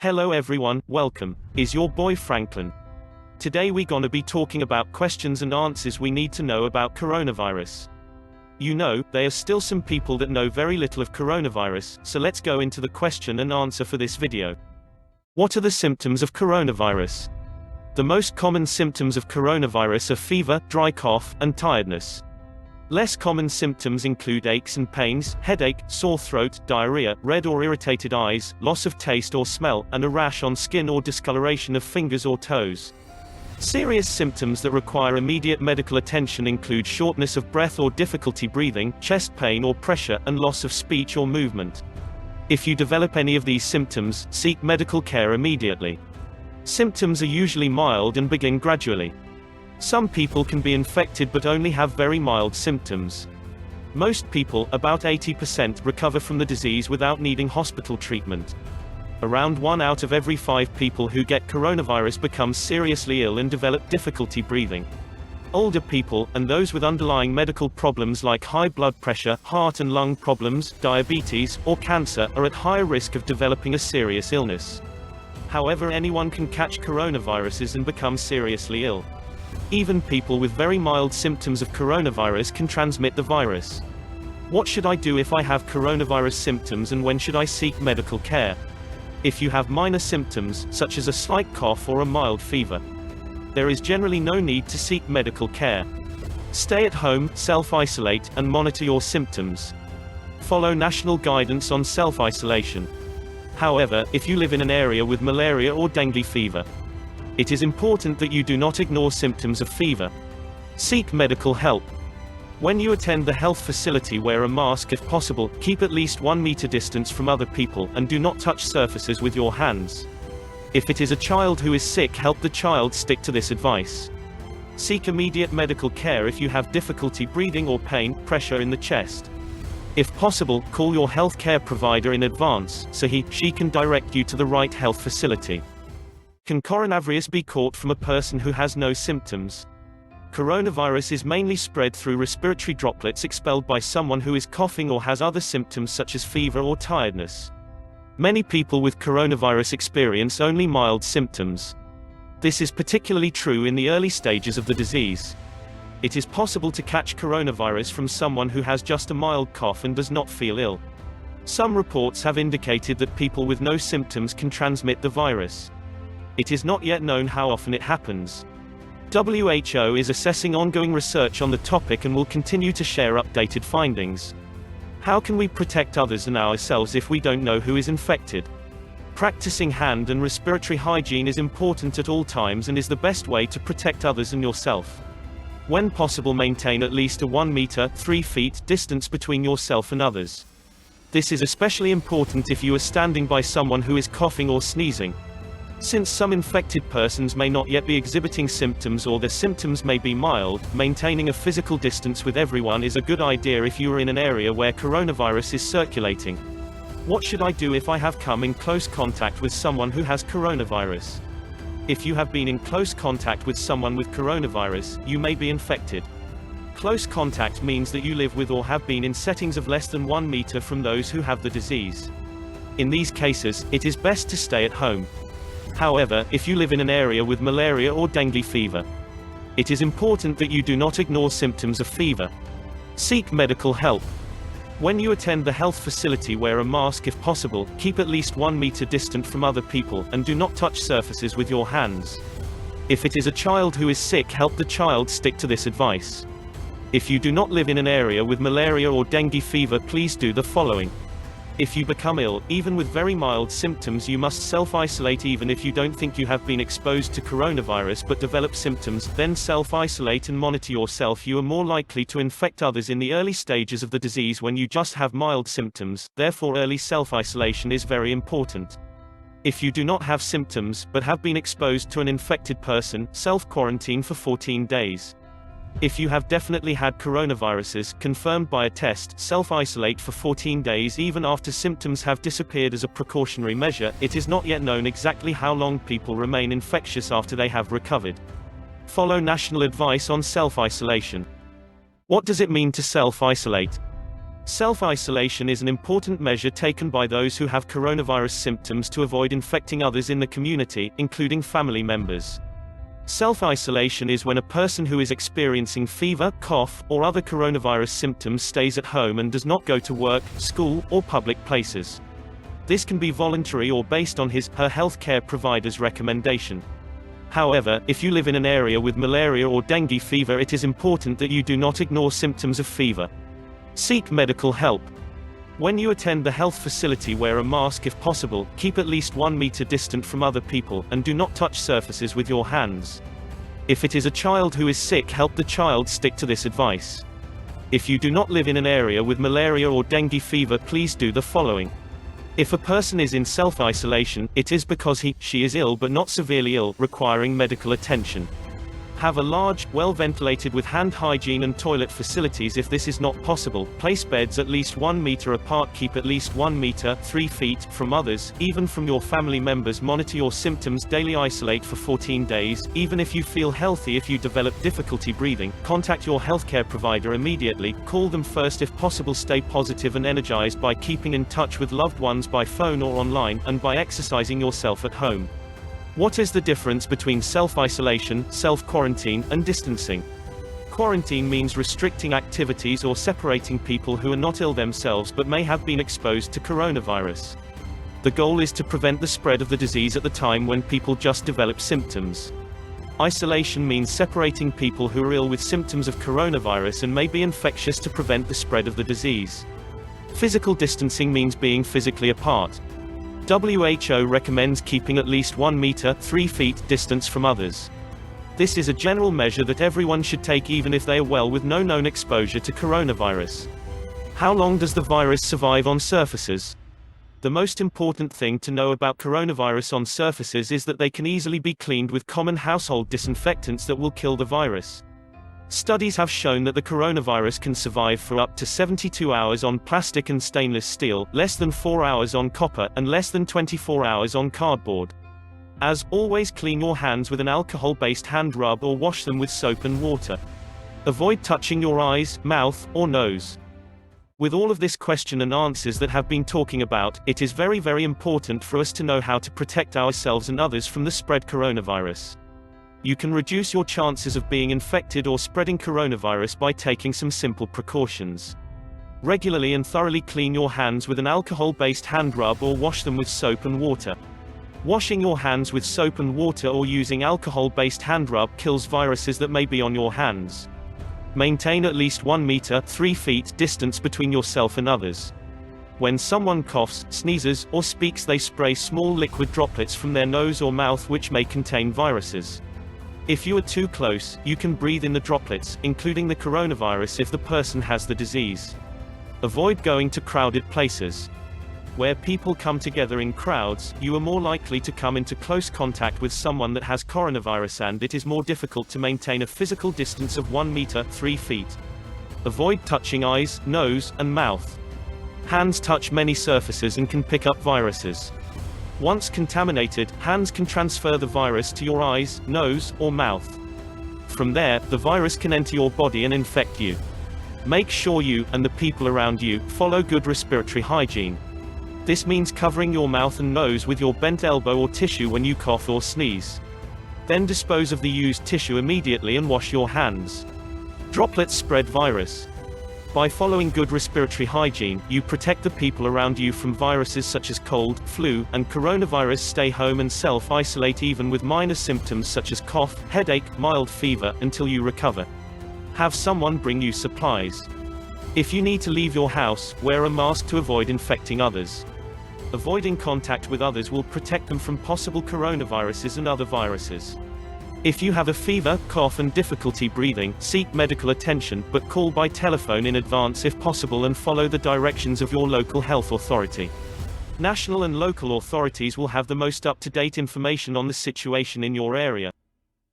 Hello everyone, welcome. Is your boy Franklin. Today we gonna be talking about questions and answers we need to know about coronavirus. You know, there are still some people that know very little of coronavirus, so let's go into the question and answer for this video. What are the symptoms of coronavirus? The most common symptoms of coronavirus are fever, dry cough, and tiredness. Less common symptoms include aches and pains, headache, sore throat, diarrhea, red or irritated eyes, loss of taste or smell, and a rash on skin or discoloration of fingers or toes. Serious symptoms that require immediate medical attention include shortness of breath or difficulty breathing, chest pain or pressure, and loss of speech or movement. If you develop any of these symptoms, seek medical care immediately. Symptoms are usually mild and begin gradually. Some people can be infected but only have very mild symptoms. Most people, about 80%, recover from the disease without needing hospital treatment. Around 1 out of every 5 people who get coronavirus becomes seriously ill and develop difficulty breathing. Older people, and those with underlying medical problems like high blood pressure, heart and lung problems, diabetes, or cancer, are at higher risk of developing a serious illness. However, anyone can catch coronaviruses and become seriously ill. Even people with very mild symptoms of coronavirus can transmit the virus. What should I do if I have coronavirus symptoms, and when should I seek medical care? If you have minor symptoms, such as a slight cough or a mild fever, there is generally no need to seek medical care. Stay at home, self-isolate, and monitor your symptoms. Follow national guidance on self-isolation. However, if you live in an area with malaria or dengue fever, it is important that you do not ignore symptoms of fever. Seek medical help. When you attend the health facility, wear a mask if possible, keep at least 1 meter distance from other people, and do not touch surfaces with your hands. If it is a child who is sick, help the child stick to this advice. Seek immediate medical care if you have difficulty breathing or pain, pressure in the chest. If possible, call your health care provider in advance, so she can direct you to the right health facility. Can coronavirus be caught from a person who has no symptoms? Coronavirus is mainly spread through respiratory droplets expelled by someone who is coughing or has other symptoms such as fever or tiredness. Many people with coronavirus experience only mild symptoms. This is particularly true in the early stages of the disease. It is possible to catch coronavirus from someone who has just a mild cough and does not feel ill. Some reports have indicated that people with no symptoms can transmit the virus. It is not yet known how often it happens. WHO is assessing ongoing research on the topic and will continue to share updated findings. How can we protect others and ourselves if we don't know who is infected? Practicing hand and respiratory hygiene is important at all times and is the best way to protect others and yourself. When possible, maintain at least a 1 meter (3 feet) distance between yourself and others. This is especially important if you are standing by someone who is coughing or sneezing. Since some infected persons may not yet be exhibiting symptoms or their symptoms may be mild, maintaining a physical distance with everyone is a good idea if you are in an area where coronavirus is circulating. What should I do if I have come in close contact with someone who has coronavirus? If you have been in close contact with someone with coronavirus, you may be infected. Close contact means that you live with or have been in settings of less than 1 meter from those who have the disease. In these cases, it is best to stay at home. However, if you live in an area with malaria or dengue fever, it is important that you do not ignore symptoms of fever. Seek medical help. When you attend the health facility, wear a mask if possible, keep at least 1 meter distant from other people, and do not touch surfaces with your hands. If it is a child who is sick, help the child stick to this advice. If you do not live in an area with malaria or dengue fever, please do the following. If you become ill, even with very mild symptoms, you must self-isolate. Even if you don't think you have been exposed to coronavirus but develop symptoms, then self-isolate and monitor yourself. You are more likely to infect others in the early stages of the disease when you just have mild symptoms, therefore early self-isolation is very important. If you do not have symptoms, but have been exposed to an infected person, self-quarantine for 14 days. If you have definitely had coronaviruses, confirmed by a test, self-isolate for 14 days even after symptoms have disappeared as a precautionary measure. It is not yet known exactly how long people remain infectious after they have recovered. Follow national advice on self-isolation. What does it mean to self-isolate? Self-isolation is an important measure taken by those who have coronavirus symptoms to avoid infecting others in the community, including family members. Self-isolation is when a person who is experiencing fever, cough, or other coronavirus symptoms stays at home and does not go to work, school, or public places. This can be voluntary or based on his/her healthcare provider's recommendation. However, if you live in an area with malaria or dengue fever, it is important that you do not ignore symptoms of fever. Seek medical help. When you attend the health facility, wear a mask if possible, keep at least 1 meter distant from other people, and do not touch surfaces with your hands. If it is a child who is sick, help the child stick to this advice. If you do not live in an area with malaria or dengue fever, please do the following. If a person is in self-isolation, it is because he/she is ill but not severely ill, requiring medical attention. Have a large, well-ventilated with hand hygiene and toilet facilities. If this is not possible, place beds at least 1 meter apart, keep at least 1 meter (3 feet) from others, even from your family members. Monitor your symptoms daily, isolate for 14 days, even if you feel healthy. If you develop difficulty breathing, contact your healthcare provider immediately, call them first if possible. Stay positive and energized by keeping in touch with loved ones by phone or online, and by exercising yourself at home. What is the difference between self-isolation, self-quarantine, and distancing? Quarantine means restricting activities or separating people who are not ill themselves but may have been exposed to coronavirus. The goal is to prevent the spread of the disease at the time when people just develop symptoms. Isolation means separating people who are ill with symptoms of coronavirus and may be infectious to prevent the spread of the disease. Physical distancing means being physically apart. WHO recommends keeping at least 1 meter (3 feet) distance from others. This is a general measure that everyone should take even if they are well with no known exposure to coronavirus. How long does the virus survive on surfaces? The most important thing to know about coronavirus on surfaces is that they can easily be cleaned with common household disinfectants that will kill the virus. Studies have shown that the coronavirus can survive for up to 72 hours on plastic and stainless steel, less than 4 hours on copper, and less than 24 hours on cardboard. As always, clean your hands with an alcohol-based hand rub or wash them with soap and water. Avoid touching your eyes, mouth, or nose. With all of this question and answers that have been talking about, it is very important for us to know how to protect ourselves and others from the spread coronavirus. You can reduce your chances of being infected or spreading coronavirus by taking some simple precautions. Regularly and thoroughly clean your hands with an alcohol-based hand rub or wash them with soap and water. Washing your hands with soap and water or using alcohol-based hand rub kills viruses that may be on your hands. Maintain at least 1 meter (3 feet) distance between yourself and others. When someone coughs, sneezes, or speaks, they spray small liquid droplets from their nose or mouth which may contain viruses. If you are too close, you can breathe in the droplets, including the coronavirus if the person has the disease. Avoid going to crowded places. Where people come together in crowds, you are more likely to come into close contact with someone that has coronavirus, and it is more difficult to maintain a physical distance of 1 meter (3 feet). Avoid touching eyes, nose, and mouth. Hands touch many surfaces and can pick up viruses. Once contaminated, hands can transfer the virus to your eyes, nose, or mouth. From there, the virus can enter your body and infect you. Make sure you, and the people around you, follow good respiratory hygiene. This means covering your mouth and nose with your bent elbow or tissue when you cough or sneeze. Then dispose of the used tissue immediately and wash your hands. Droplets spread virus. By following good respiratory hygiene, you protect the people around you from viruses such as cold, flu, and coronavirus. Stay home and self-isolate even with minor symptoms such as cough, headache, mild fever, until you recover. Have someone bring you supplies. If you need to leave your house, wear a mask to avoid infecting others. Avoiding contact with others will protect them from possible coronaviruses and other viruses. If you have a fever, cough, and difficulty breathing, seek medical attention, but call by telephone in advance if possible and follow the directions of your local health authority. National and local authorities will have the most up-to-date information on the situation in your area.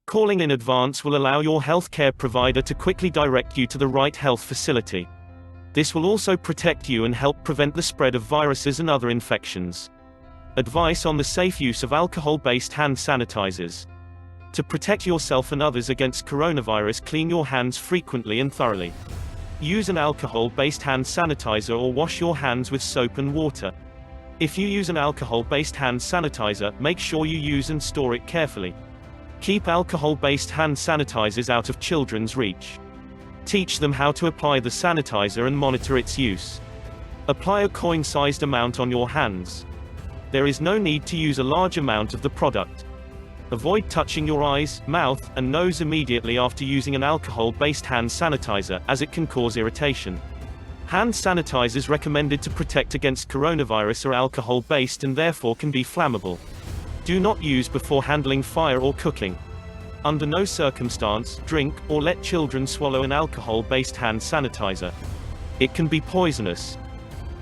Calling in advance will allow your healthcare provider to quickly direct you to the right health facility. This will also protect you and help prevent the spread of viruses and other infections. Advice on the safe use of alcohol-based hand sanitizers. To protect yourself and others against coronavirus, clean your hands frequently and thoroughly. Use an alcohol-based hand sanitizer or wash your hands with soap and water. If you use an alcohol-based hand sanitizer, make sure you use and store it carefully. Keep alcohol-based hand sanitizers out of children's reach. Teach them how to apply the sanitizer and monitor its use. Apply a coin-sized amount on your hands. There is no need to use a large amount of the product. Avoid touching your eyes, mouth, and nose immediately after using an alcohol-based hand sanitizer, as it can cause irritation. Hand sanitizers recommended to protect against coronavirus are alcohol-based and therefore can be flammable. Do not use before handling fire or cooking. Under no circumstance, drink, or let children swallow an alcohol-based hand sanitizer. It can be poisonous.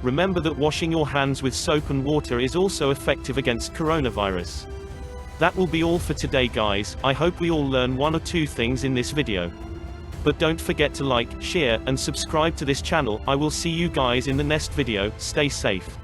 Remember that washing your hands with soap and water is also effective against coronavirus. That will be all for today, guys. I hope we all learn one or two things in this video. But don't forget to like, share, and subscribe to this channel. I will see you guys in the next video. Stay safe.